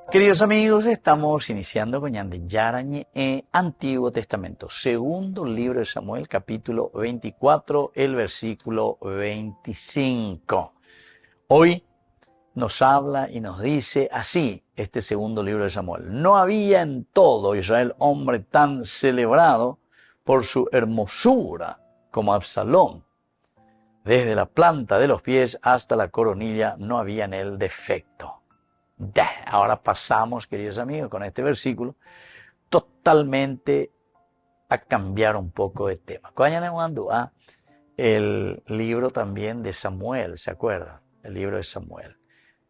Queridos amigos, estamos iniciando con Yarañe Antiguo Testamento, segundo libro de Samuel, capítulo 24, el versículo 25. Hoy nos habla y nos dice así este segundo libro de Samuel: no había en todo Israel hombre tan celebrado por su hermosura como Absalón. Desde la planta de los pies hasta la coronilla no había en él defecto. Ahora pasamos, queridos amigos, con este versículo totalmente a cambiar un poco de tema. Cuando el libro también de Samuel, ¿se acuerdan? El libro de Samuel.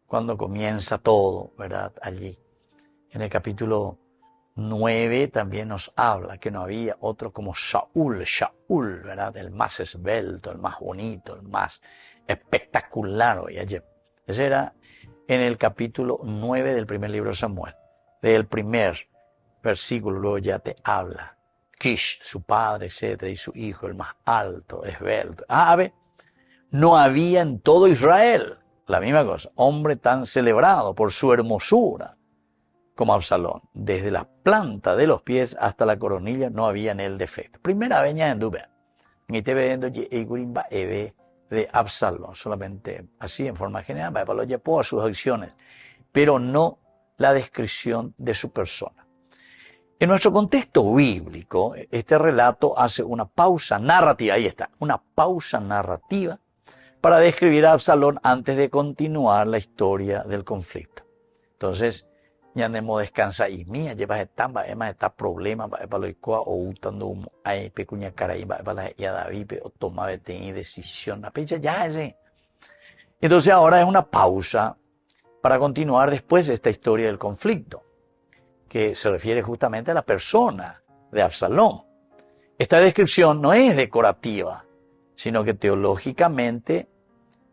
Cuando comienza todo, ¿verdad? Allí. En el capítulo 9 también nos habla que no había otro como Saúl, ¿verdad? El más esbelto, el más bonito, el más espectacular. Ese era en el capítulo 9 del primer libro de Samuel. Del primer versículo luego ya te habla. Kish, su padre, etcétera, y su hijo, el más alto, esbelto. No había en todo Israel, la misma cosa, hombre tan celebrado por su hermosura como Absalón. Desde la planta de los pies hasta la coronilla no había en él defecto. Primera veña en Dube. Ni te vendo de Absalón, solamente así en forma general, para sus acciones, pero no la descripción de su persona. En nuestro contexto bíblico, este relato hace una pausa narrativa, ahí está, una pausa narrativa para describir a Absalón antes de continuar la historia del conflicto. Entonces, ya no descansa y mía, llevas esta problema, para lo cual o utando hay pequeña cara y para ya David o toma decisión, la pecha ya ese. Entonces ahora es una pausa para continuar después esta historia del conflicto, que se refiere justamente a la persona de Absalón. Esta descripción no es decorativa, sino que teológicamente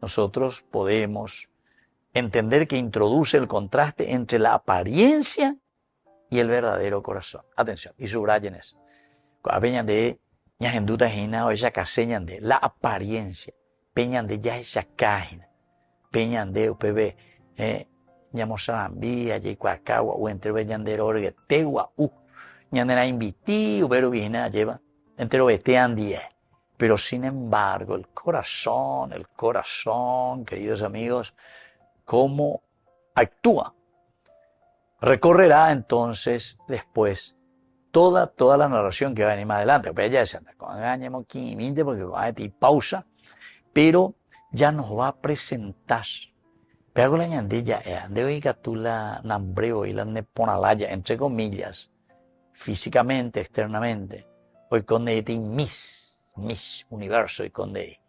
nosotros podemos entender que introduce el contraste entre la apariencia y el verdadero corazón. Atención, y subrayen eso. Peñan de ñajenduta jina o ella caseñan de la apariencia. Peñan de ya esa cágina. Peñan de UPB. Ñamosarambí, allí cuacagua, o entre veñan de orgue, tegua, ñandera invití, ubero vigina lleva. Entero vetean 10. Pero sin embargo, el corazón, queridos amigos, cómo actúa. Recorrerá entonces después toda la narración que va a venir más adelante. Porque ya se anda con engañemos porque va a tener pausa, pero ya nos va a presentar. Pero la ñandilla de hoy que tú la nambreo y la neponalaya, entre comillas, físicamente, externamente, hoy con de Miss universo y con de.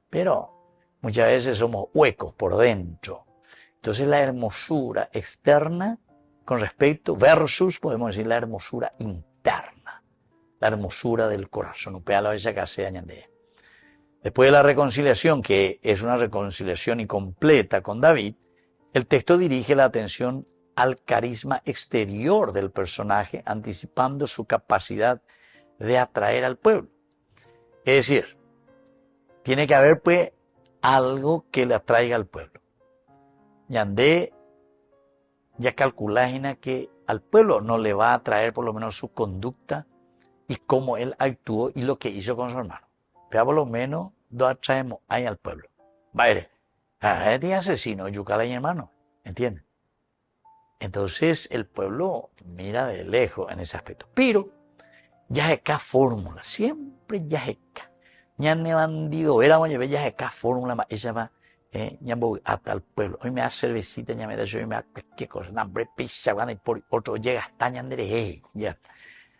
Pero muchas veces somos huecos por dentro. Entonces la hermosura externa con respecto versus, podemos decir, la hermosura interna. La hermosura del corazón. Después de la reconciliación, que es una reconciliación incompleta con David, el texto dirige la atención al carisma exterior del personaje, anticipando su capacidad de atraer al pueblo. Es decir, tiene que haber pues algo que le atraiga al pueblo. Yandé ya calculá que al pueblo no le va a atraer por lo menos su conducta y cómo él actuó y lo que hizo con su hermano. Pero por lo menos lo atraemos ahí al pueblo. Vaya, este asesino, yucala y hermano, ¿entienden? Entonces el pueblo mira de lejos en ese aspecto. Pero ya es acá fórmula, siempre ya es acá. Ya ne bandido, éramos ya es acá fórmula, ella va. Ya voy hasta el pueblo. Hoy me da cervecita, ya me da yo, me da qué cosa, hambre, pizza, y por otro llega hasta ya.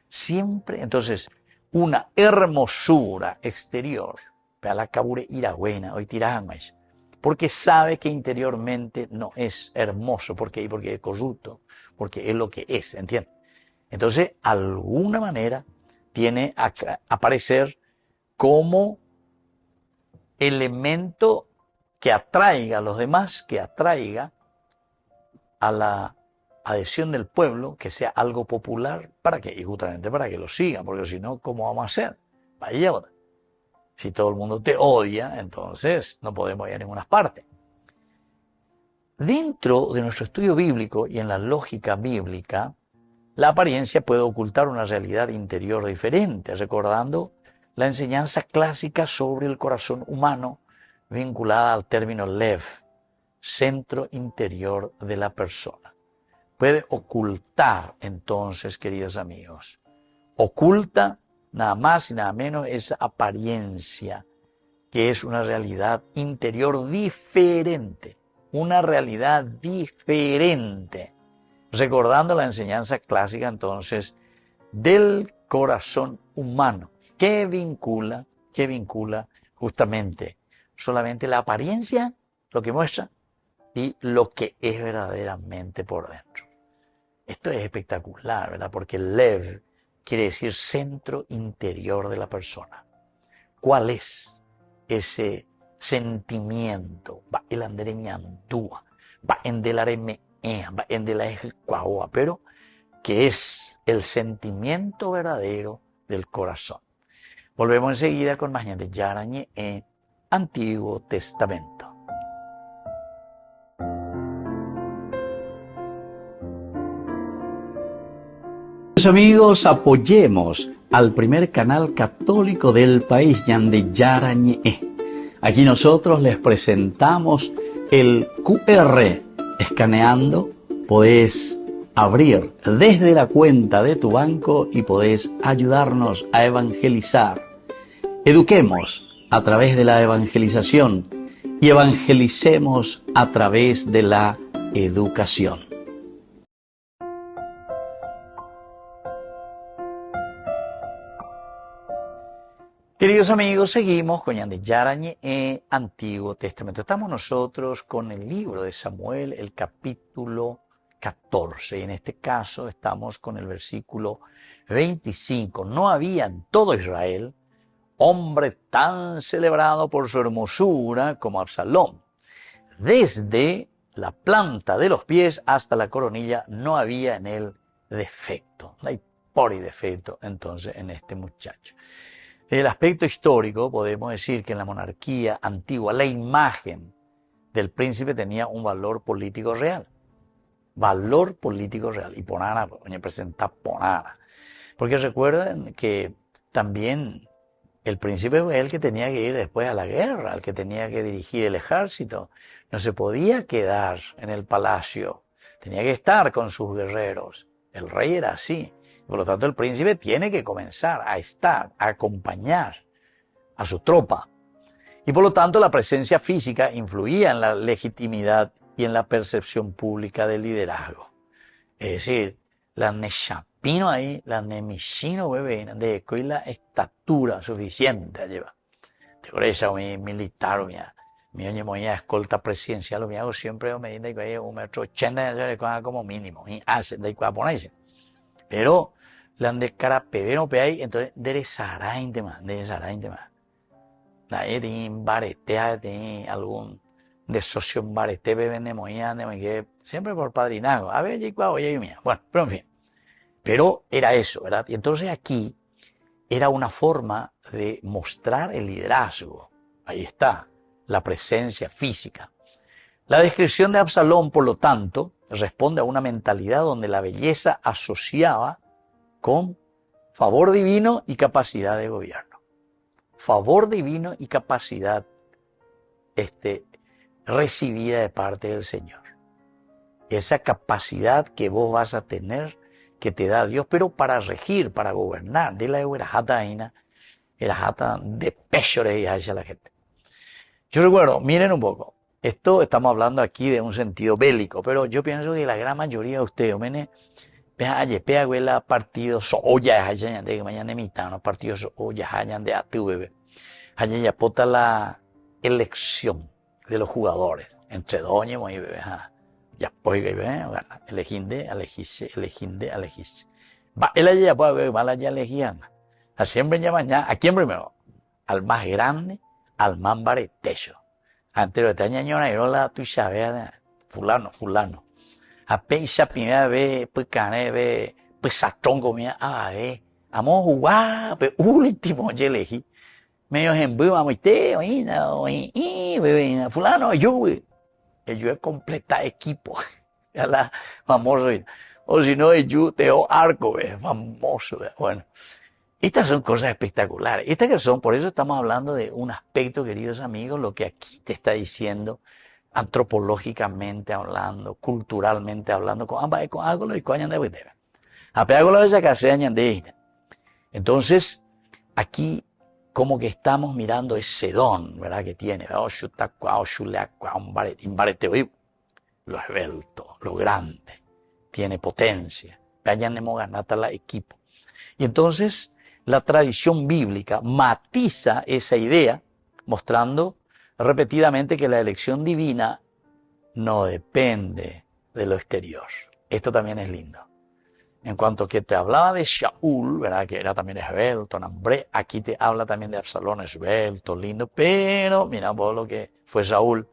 Siempre, entonces, una hermosura exterior, para la cabure ira buena, hoy tirajan más, porque sabe que interiormente no es hermoso, porque es corrupto, porque es lo que es, ¿entiendes? Entonces, de alguna manera, tiene a aparecer como elemento que atraiga a los demás, que atraiga a la adhesión del pueblo, que sea algo popular, ¿para qué? Y justamente para que lo sigan, porque si no, ¿cómo vamos a hacer? Vaya, si todo el mundo te odia, entonces no podemos ir a ninguna parte. Dentro de nuestro estudio bíblico y en la lógica bíblica, la apariencia puede ocultar una realidad interior diferente, recordando la enseñanza clásica sobre el corazón humano vinculada al término lev, centro interior de la persona. Puede ocultar entonces, queridos amigos, oculta nada más y nada menos esa apariencia, que es una realidad interior diferente, una realidad diferente. Recordando la enseñanza clásica entonces del corazón humano, que vincula justamente solamente la apariencia, lo que muestra, y lo que es verdaderamente por dentro. Esto es espectacular, ¿verdad? Porque lev quiere decir centro interior de la persona. ¿Cuál es ese sentimiento? Va el andereñantúa, va en del areme, va en de la ejecuaoa, pero que es el sentimiento verdadero del corazón. Volvemos enseguida con más de Yarañe en Antiguo Testamento. Amigos, apoyemos al primer canal católico del país, Yande Yarañe. Aquí nosotros les presentamos el QR. Escaneando, podés abrir desde la cuenta de tu banco y podés ayudarnos a evangelizar. Eduquemos a través de la evangelización y evangelicemos a través de la educación. Queridos amigos, seguimos con Yande Yarañe en Antiguo Testamento. Estamos nosotros con el libro de Samuel, el capítulo 14. Y en este caso estamos con el versículo 25. No había en todo Israel hombre tan celebrado por su hermosura como Absalón. Desde la planta de los pies hasta la coronilla no había en él defecto. No hay por y defecto entonces en este muchacho. Desde el aspecto histórico podemos decir que en la monarquía antigua la imagen del príncipe tenía un valor político real. Valor político real. Y ponara, me presenta ponara. Porque recuerden que también el príncipe fue el que tenía que ir después a la guerra, el que tenía que dirigir el ejército. No se podía quedar en el palacio. Tenía que estar con sus guerreros. El rey era así. Por lo tanto, el príncipe tiene que comenzar a estar, a acompañar a su tropa. Y por lo tanto, la presencia física influía en la legitimidad y en la percepción pública del liderazgo. Es decir, la nechapino ahí, la nemishino bebé, de que la estatura suficiente lleva. Te acuerdas, mi militar, mi oye, mi escolta presidencial, mi hago siempre me dice que hay 1,80 m como mínimo, y hace de ponerse. Pero la de cara pebero pe ahí, entonces derezará más. Nadie tiene baretea, tiene algún de socio barete, beben de moía, que siempre por padrinazgo. A ver, oye, mía. Bueno, pero en fin. Pero era eso, ¿verdad? Y entonces aquí era una forma de mostrar el liderazgo. Ahí está, la presencia física. La descripción de Absalón, por lo tanto, responde a una mentalidad donde la belleza asociaba con favor divino y capacidad de gobierno. Favor divino y capacidad recibida de parte del Señor. Esa capacidad que vos vas a tener, que te da Dios, pero para regir, para gobernar. De la erajata de pechores y hacia la gente. Yo recuerdo, miren un poco, esto estamos hablando aquí de un sentido bélico, pero yo pienso que la gran mayoría de ustedes, partidos oya hayan de mañana mitad, no partidos oya hayan de ATV. Hayan ya pota la elección de los jugadores entre doña y bebé, ya pues bebé, eleginde, elegisse. Va, él ya puede va la ya elegían. A siempre ya mañana, ¿a quién primero? Al más grande, al más baretecho. Antes de esta ñañona yo la tu sabes, fulano. A peisa primera vez, pues cane ve, pues satón comía, vamos a jugar, pues último yo elegí. Medio en vivo, vamos a fulano, yo, güey. ellos es completa equipo. Ya la famoso. O si no, ellos teo arco, es famoso. Bueno, estas son cosas espectaculares. Estas que son, por eso estamos hablando de un aspecto, queridos amigos, lo que aquí te está diciendo, antropológicamente hablando, culturalmente hablando, con algo lo que de Buitera. Apego lo de que se de. Entonces, aquí como que estamos mirando ese don, ¿verdad? Que tiene. Lo esbelto, lo grande, tiene potencia. La equipo. Y entonces, la tradición bíblica matiza esa idea, mostrando repetidamente que la elección divina no depende de lo exterior. Esto también es lindo. En cuanto que te hablaba de Shaul, ¿verdad? Que era también esbelto, hambre, aquí te habla también de Absalón, esbelto, lindo, pero mira vos lo que fue Saúl,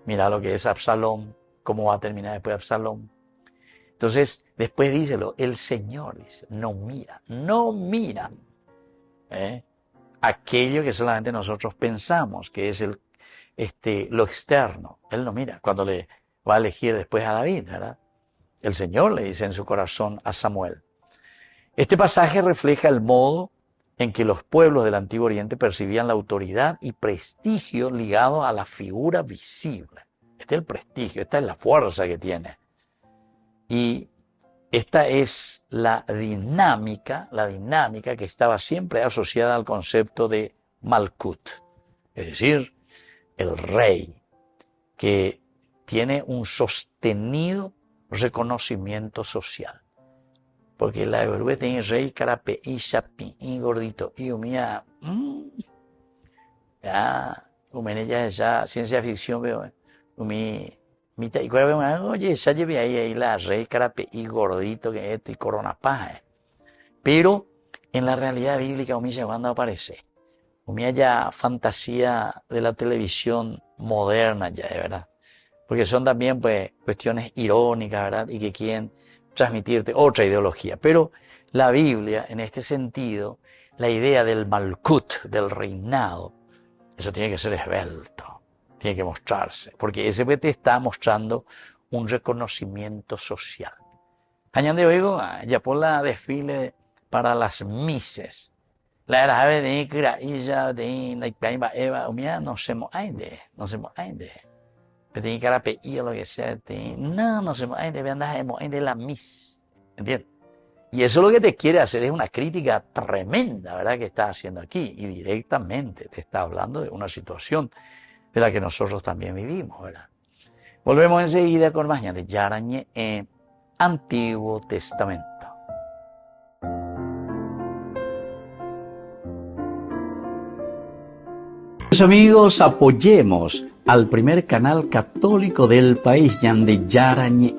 mira lo que es Absalón, cómo va a terminar después de Absalón. Entonces, después díselo, el Señor dice, no mira aquello que solamente nosotros pensamos, que es lo externo. Él no mira cuando le va a elegir después a David, ¿verdad? El Señor le dice en su corazón a Samuel. Este pasaje refleja el modo en que los pueblos del Antiguo Oriente percibían la autoridad y prestigio ligado a la figura visible. Este es el prestigio, esta es la fuerza que tiene. Y esta es la dinámica que estaba siempre asociada al concepto de Malkut, es decir, el rey, que tiene un sostenido reconocimiento social. Porque la de tiene rey, carape, y chapi, y gordito, y humía, ya, ya esa ciencia ficción, veo, y oye, ya llevé ahí la rey, carape, y gordito, que esto, y corona paja. Pero en la realidad bíblica, humilla, cuando aparece, humilla ya fantasía de la televisión moderna, ya, de verdad. Porque son también pues cuestiones irónicas, ¿verdad? Y que quieren transmitirte otra ideología. Pero la Biblia, en este sentido, la idea del Malkut, del reinado, eso tiene que ser esbelto, tiene que mostrarse, porque ese te está mostrando un reconocimiento social. Añade oigo, ya por la desfile para las mises. La árabe de Ikra, ella de Eva, no se mo ainde. Pero tiene cara pequeña, lo que sea. No se debe andar de la mis. ¿Entiendes? Y eso lo que te quiere hacer es una crítica tremenda, ¿verdad? Que está haciendo aquí. Y directamente te está hablando de una situación de la que nosotros también vivimos, ¿verdad? Volvemos enseguida con más de Yarañe en Antiguo Testamento. Amigos, apoyemos al primer canal católico del país, Yande Yarañe.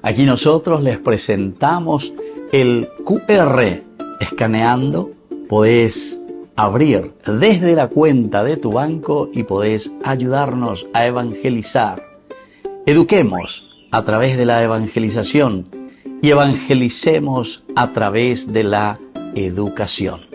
Aquí nosotros les presentamos el QR. Escaneando, podés abrir desde la cuenta de tu banco y podés ayudarnos a evangelizar. Eduquemos a través de la evangelización y evangelicemos a través de la educación.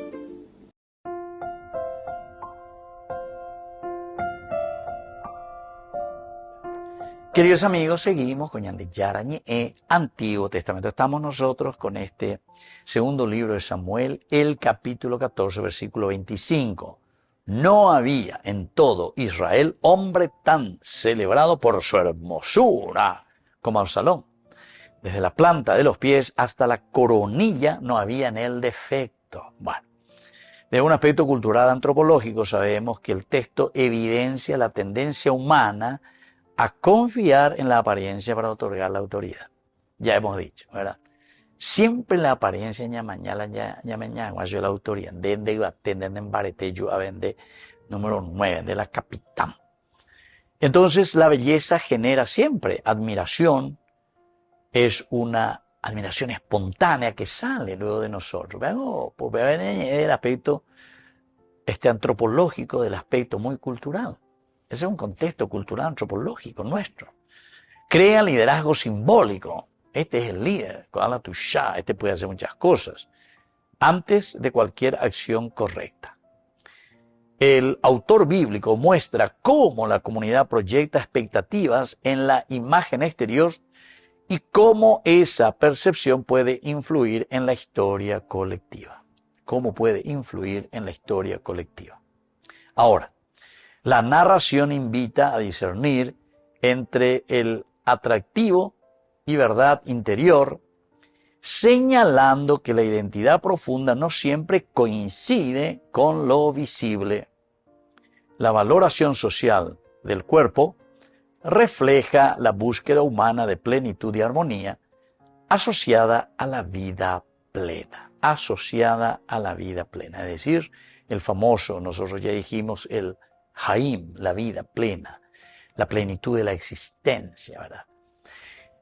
Queridos amigos, seguimos con Yande Yarañe, Antiguo Testamento. Estamos nosotros con este segundo libro de Samuel, el capítulo 14, versículo 25. No había en todo Israel hombre tan celebrado por su hermosura como Absalón. Desde la planta de los pies hasta la coronilla no había en él defecto. Bueno, de un aspecto cultural antropológico sabemos que el texto evidencia la tendencia humana a confiar en la apariencia para otorgar la autoridad. Ya hemos dicho, ¿verdad? Siempre la apariencia ñamañala ñamañagua yo la autoridad. Dende iba tenden en barete yo a vender número 9 de la capitán. Entonces la belleza genera siempre admiración. Es una admiración espontánea que sale luego de nosotros. Veamos, pues vean el aspecto antropológico del aspecto muy cultural. Ese es un contexto cultural antropológico nuestro. Crea liderazgo simbólico. Este es el líder. Este puede hacer muchas cosas antes de cualquier acción correcta. el autor bíblico muestra cómo la comunidad proyecta expectativas en la imagen exterior y cómo esa percepción puede influir en la historia colectiva. Cómo puede influir en la historia colectiva. Ahora, la narración invita a discernir entre el atractivo y verdad interior, señalando que la identidad profunda no siempre coincide con lo visible. La valoración social del cuerpo refleja la búsqueda humana de plenitud y armonía asociada a la vida plena, asociada a la vida plena. Es decir, el famoso, nosotros ya dijimos, el Haim, la vida plena, la plenitud de la existencia, ¿verdad?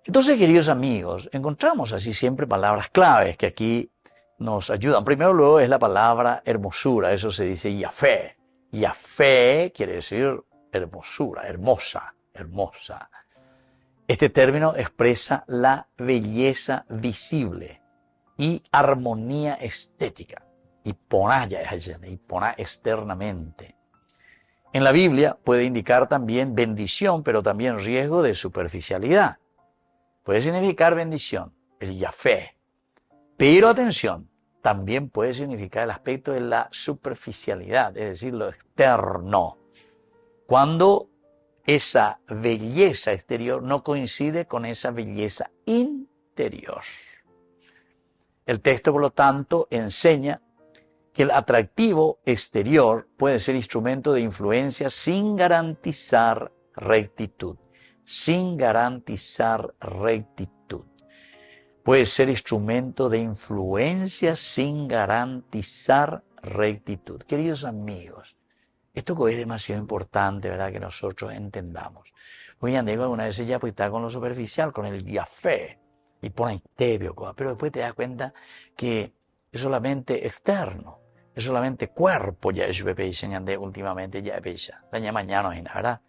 Entonces, queridos amigos, encontramos así siempre palabras claves que aquí nos ayudan. Primero, luego es la palabra hermosura, eso se dice Yafé. Yafé quiere decir hermosura, hermosa, hermosa. Este término expresa la belleza visible y armonía estética. Y poná externamente. En la Biblia puede indicar también bendición, pero también riesgo de superficialidad. Puede significar bendición, el Yafé. Pero atención, también puede significar el aspecto de la superficialidad, es decir, lo externo. Cuando esa belleza exterior no coincide con esa belleza interior. El texto, por lo tanto, enseña que el atractivo exterior puede ser instrumento de influencia sin garantizar rectitud. Sin garantizar rectitud. Puede ser instrumento de influencia sin garantizar rectitud. Queridos amigos, esto es demasiado importante, ¿verdad?, que nosotros entendamos. Hoy en día alguna vez ya puede estar con lo superficial, con el Yafé, y pone tebio, pero después te das cuenta que es solamente externo, es solamente cuerpo, ya es últimamente, ya es la mañana, ¿verdad?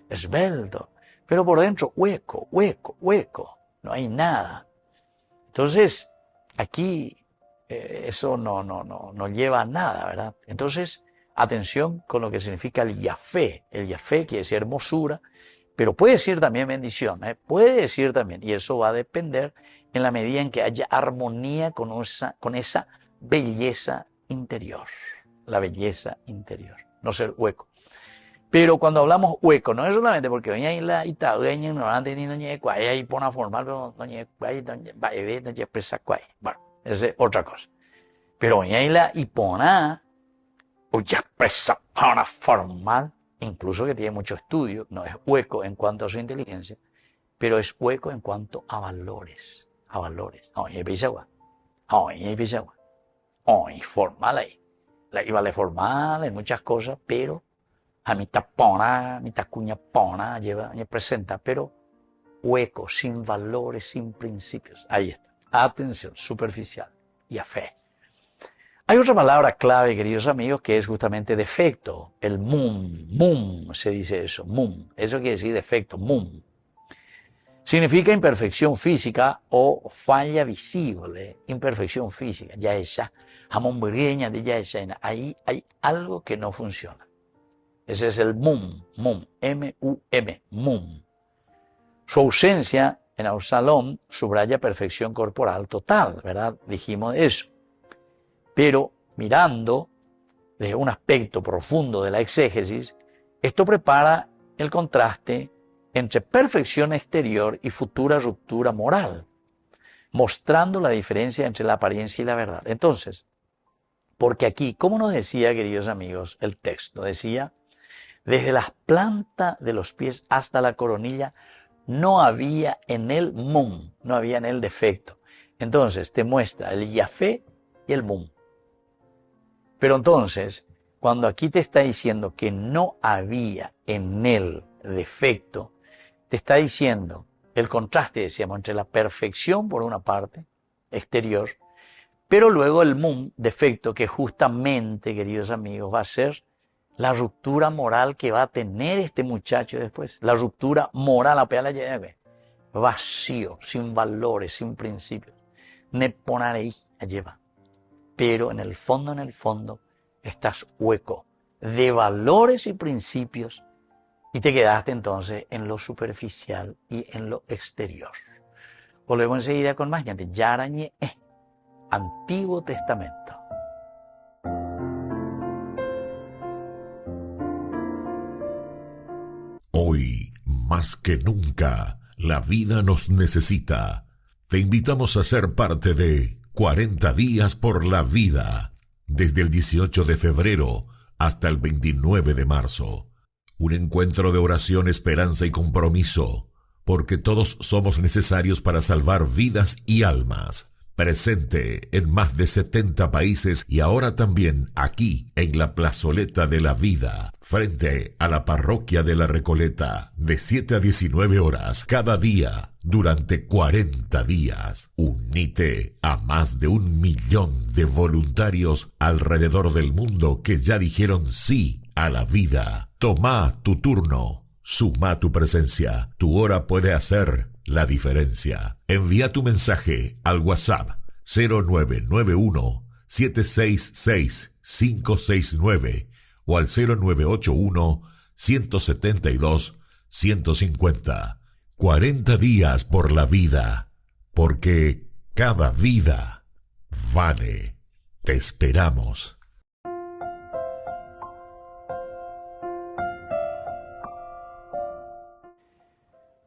Esbelto. Pero por dentro, hueco, hueco, hueco. No hay nada. Entonces, aquí eso no lleva a nada, ¿verdad? Entonces, atención con lo que significa el Yafé. El Yafé quiere decir hermosura, pero puede decir también bendición, ¿eh? Puede decir también. Y eso va a depender en la medida en que haya armonía con esa belleza interior. La belleza interior. No ser hueco. Pero cuando hablamos hueco, no es solamente porque hoy hay la itaúeña ignorante ni no ñe cuay, ahí pone formal, pero no ñe cuay, no ñe expresa cuay. Bueno, esa es otra cosa. Pero hoy hay la hipona, o ya expresa para formal, incluso que tiene mucho estudio, no es hueco en cuanto a su inteligencia, pero es hueco en cuanto a valores. A valores. Hoy hay pisagua. Hoy hay pisagua. Hoy formal ahí. Y vale formal en muchas cosas, pero a mitad pona, mitad cuña pona, presenta, pero hueco, sin valores, sin principios. Ahí está. Atención, superficial y a fe. Hay otra palabra clave, queridos amigos, que es justamente defecto. El mum se dice eso, mum. Eso quiere decir defecto, mum. Significa imperfección física o falla visible. Imperfección física, ya esa. Hamombrieña de ya esa. Ahí hay algo que no funciona. Ese es el mum, M-U-M, mum. Su ausencia en Absalón subraya perfección corporal total, ¿verdad? Dijimos eso. Pero mirando desde un aspecto profundo de la exégesis, esto prepara el contraste entre perfección exterior y futura ruptura moral, mostrando la diferencia entre la apariencia y la verdad. Entonces, porque aquí, como nos decía, queridos amigos, el texto decía, desde las plantas de los pies hasta la coronilla, no había en él mum, no había en él defecto. Entonces te muestra el Yafé y el mum. Pero entonces, cuando aquí te está diciendo que no había en él defecto, te está diciendo el contraste, decíamos, entre la perfección por una parte, exterior, pero luego el mum, defecto, que justamente, queridos amigos, va a ser la ruptura moral que va a tener este muchacho después. La ruptura moral, vacío, sin valores, sin principios. Neponarei lleva. Pero en el fondo, estás hueco, de valores y principios y te quedaste entonces en lo superficial y en lo exterior. Volvemos enseguida con más. Yarañe, Antiguo Testamento. Hoy, más que nunca, la vida nos necesita. Te invitamos a ser parte de 40 días por la vida, desde el 18 de febrero hasta el 29 de marzo. Un encuentro de oración, esperanza y compromiso, porque todos somos necesarios para salvar vidas y almas. Presente en más de 70 países y ahora también aquí en la Plazoleta de la Vida, frente a la Parroquia de la Recoleta, de 7 a 19 horas cada día durante 40 días. Unite a más de 1 millón de voluntarios alrededor del mundo que ya dijeron sí a la vida. Toma tu turno. Suma tu presencia. Tu hora puede hacer la diferencia. Envía tu mensaje al WhatsApp 0991 766 569 o al 0981 172 150. 40 días por la vida, porque cada vida vale. Te esperamos.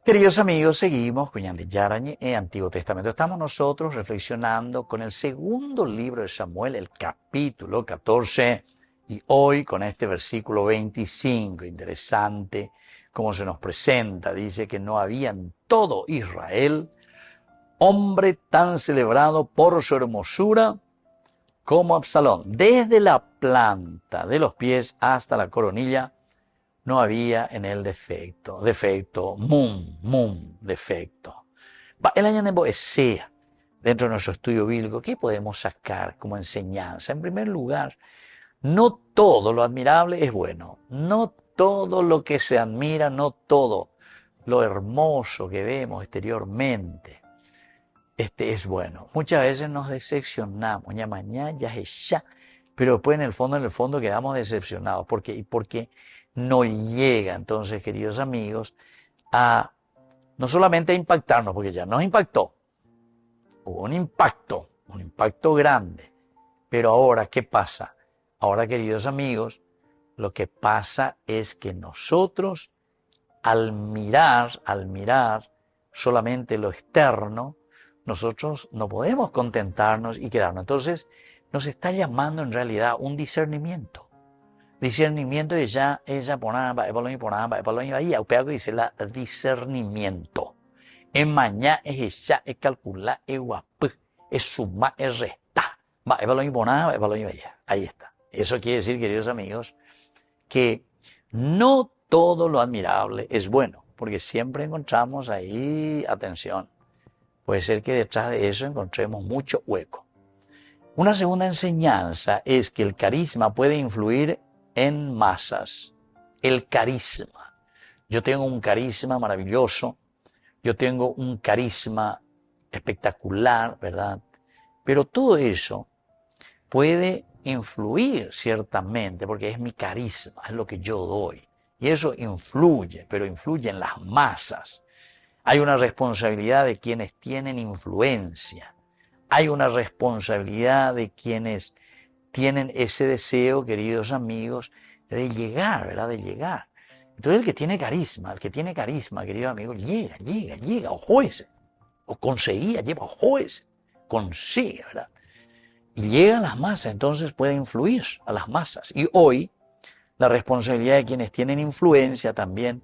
Queridos amigos, seguimos con Yarañe, Antiguo Testamento. Estamos nosotros reflexionando con el segundo libro de Samuel, el capítulo 14, y hoy con este versículo 25, interesante cómo se nos presenta. Dice que no había en todo Israel hombre tan celebrado por su hermosura como Absalón. Desde la planta de los pies hasta la coronilla, no había en él defecto, defecto. El año de poesía, dentro de nuestro estudio bíblico, ¿qué podemos sacar como enseñanza? En primer lugar, no todo lo admirable es bueno, no todo lo que se admira, no todo lo hermoso que vemos exteriormente, es bueno. Muchas veces nos decepcionamos, ya mañana, ya es ya, pero después en el fondo quedamos decepcionados. ¿Por qué? Porque no llega, entonces, queridos amigos, a no solamente a impactarnos, porque ya nos impactó, hubo un impacto grande, pero ahora, ¿qué pasa? Ahora, queridos amigos, lo que pasa es que nosotros, al mirar solamente lo externo, nosotros no podemos contentarnos y quedarnos. Entonces, nos está llamando en realidad un discernimiento. Discernimiento ella ponaba ahí upea que dice la discernimiento. En mañana es ella es calcular es guapo, es suma es resta. Ahí está. Eso quiere decir, queridos amigos, que no todo lo admirable es bueno, porque siempre encontramos ahí, atención, puede ser que detrás de eso encontremos mucho hueco. Una segunda enseñanza es que el carisma puede influir en masas. El carisma. Yo tengo un carisma maravilloso, yo tengo un carisma espectacular, ¿verdad? Pero todo eso puede influir ciertamente, porque es mi carisma, es lo que yo doy. Y eso influye, pero influye en las masas. Hay una responsabilidad de quienes tienen influencia. Hay una responsabilidad de quienes tienen ese deseo, queridos amigos, de llegar, ¿verdad? De llegar. Entonces el que tiene carisma, queridos amigos, llega, ojo ese. O conseguía, lleva, ojo ese. Consigue, ¿verdad? Y llega a las masas, entonces puede influir a las masas. Y hoy, la responsabilidad de quienes tienen influencia también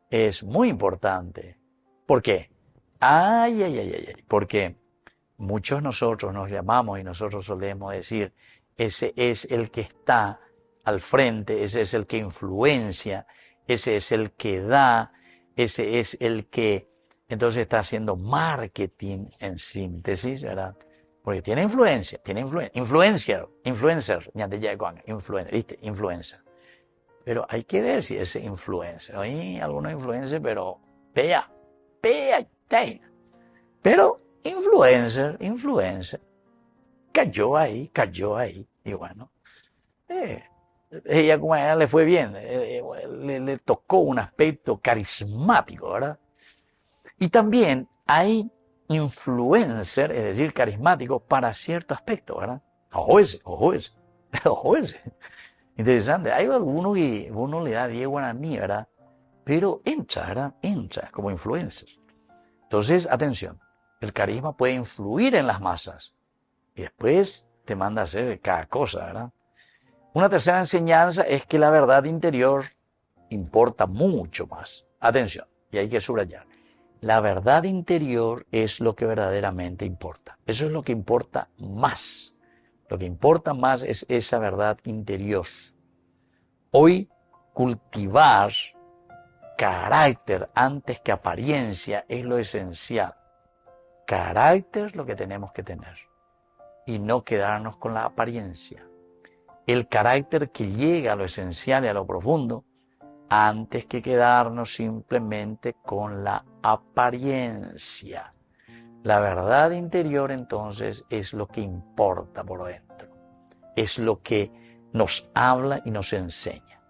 es muy importante. ¿Por qué? Porque muchos nosotros nos llamamos y nosotros solemos decir, ese es el que está al frente, ese es el que influencia, ese es el que da, ese es el que entonces está haciendo marketing en síntesis, ¿verdad? Porque tiene influencia, influencer, ¿viste? Influencer. Pero hay que ver si ese influencer, hay algunos influencers, pero pea, pero influencer, cayó ahí, y bueno, ella como a ella le fue bien, le tocó un aspecto carismático, ¿verdad? Y también hay influencer, es decir, carismático para cierto aspecto, ¿verdad? Ojo ese, ojo ese, ojo ese. Interesante. Hay algunos que uno le da 10 guaraní, ¿verdad? Pero entra, ¿verdad? Entra como influencer. Entonces, atención, el carisma puede influir en las masas y después te manda a hacer cada cosa, ¿verdad? Una tercera enseñanza es que la verdad interior importa mucho más. Atención, y hay que subrayar. La verdad interior es lo que verdaderamente importa. Eso es lo que importa más. Lo que importa más es esa verdad interior. Hoy, cultivar carácter antes que apariencia es lo esencial. Carácter es lo que tenemos que tener y no quedarnos con la apariencia. El carácter que llega a lo esencial y a lo profundo antes que quedarnos simplemente con la apariencia. La verdad interior entonces es lo que importa por dentro. Es lo que nos habla y nos enseña.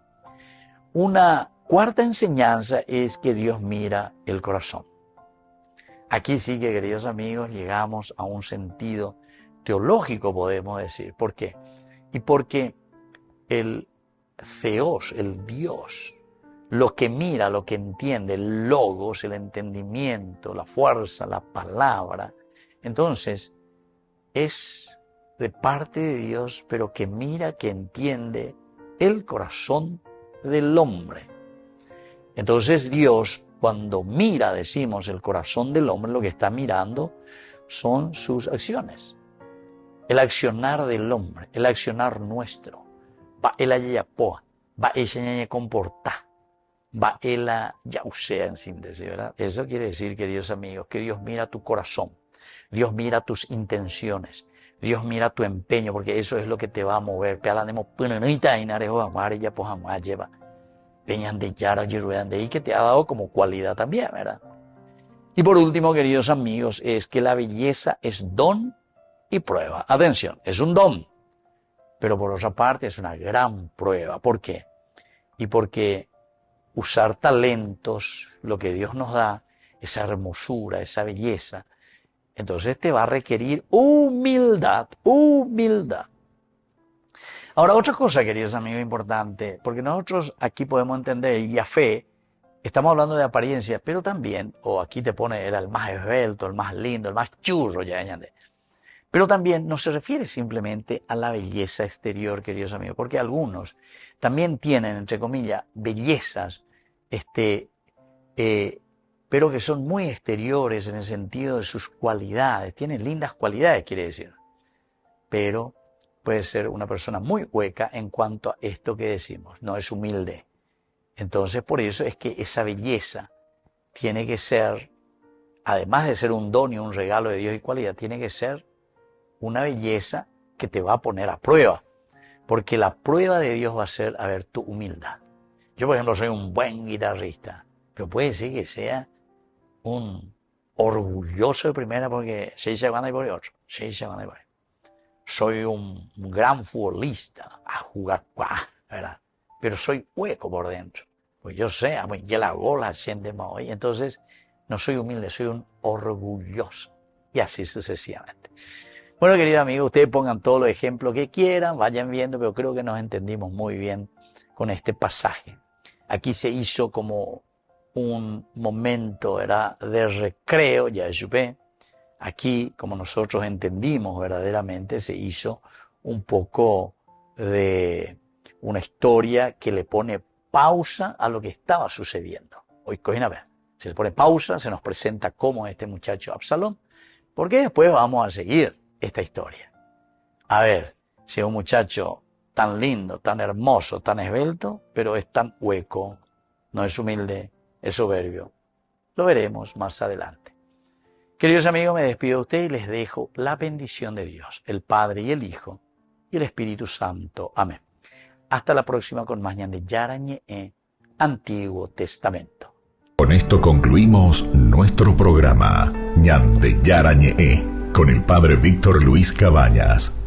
Una cuarta enseñanza es que Dios mira el corazón. Aquí sí que, queridos amigos, llegamos a un sentido teológico, podemos decir. ¿Por qué? Y porque el Theos, el Dios, lo que mira, lo que entiende, el logos, el entendimiento, la fuerza, la palabra, entonces es de parte de Dios, pero que mira, que entiende el corazón del hombre. Entonces Dios, cuando mira, decimos, el corazón del hombre, lo que está mirando son sus acciones. El accionar del hombre, el accionar nuestro. Va el ayayapoa, va ella comportar, va el yausea en síntesis, ¿verdad? Eso quiere decir, queridos amigos, que Dios mira tu corazón, Dios mira tus intenciones, Dios mira tu empeño, porque eso es lo que te va a mover. Y que te ha dado como cualidad también, ¿verdad? Y por último, queridos amigos, es que la belleza es don y prueba. Atención, es un don, pero por otra parte es una gran prueba. ¿Por qué? Y porque usar talentos, lo que Dios nos da, esa hermosura, esa belleza, entonces te va a requerir humildad, humildad. Ahora, otra cosa, queridos amigos, importante, porque nosotros aquí podemos entender, y a fe, estamos hablando de apariencia, pero también, o aquí te pone, era el más esbelto, el más lindo, el más churro, ya añade. Pero también no se refiere simplemente a la belleza exterior, queridos amigos, porque algunos también tienen, entre comillas, bellezas, pero que son muy exteriores en el sentido de sus cualidades. Tienen lindas cualidades, quiere decir. Pero puede ser una persona muy hueca en cuanto a esto que decimos, no es humilde. Entonces, por eso es que esa belleza tiene que ser, además de ser un don y un regalo de Dios y cualidad, tiene que ser una belleza que te va a poner a prueba, porque la prueba de Dios va a ser, a ver, tu humildad. Yo, por ejemplo, soy un buen guitarrista, pero puede ser que sea un orgulloso de primera porque se dice van y por otro, se dice van y por otro. Soy un gran futbolista a jugar, ¿verdad? Pero soy hueco por dentro. Pues yo sé, ya la gola siente más hoy. Entonces, no soy humilde, soy un orgulloso. Y así sucesivamente. Bueno, queridos amigos, ustedes pongan todos los ejemplos que quieran, vayan viendo, pero creo que nos entendimos muy bien con este pasaje. Aquí se hizo como un momento, ¿verdad?, de recreo, ya supe. Aquí, como nosotros entendimos verdaderamente, se hizo un poco de una historia que le pone pausa a lo que estaba sucediendo. Hoy, a ver, se le pone pausa, se nos presenta como este muchacho Absalón, porque después vamos a seguir esta historia. A ver, si es un muchacho tan lindo, tan hermoso, tan esbelto, pero es tan hueco, no es humilde, es soberbio. Lo veremos más adelante. Queridos amigos, me despido de ustedes y les dejo la bendición de Dios, el Padre y el Hijo y el Espíritu Santo. Amén. Hasta la próxima con más Ñande Yarañe Antiguo Testamento. Con esto concluimos nuestro programa Ñande Yarañe con el Padre Víctor Luis Cabañas.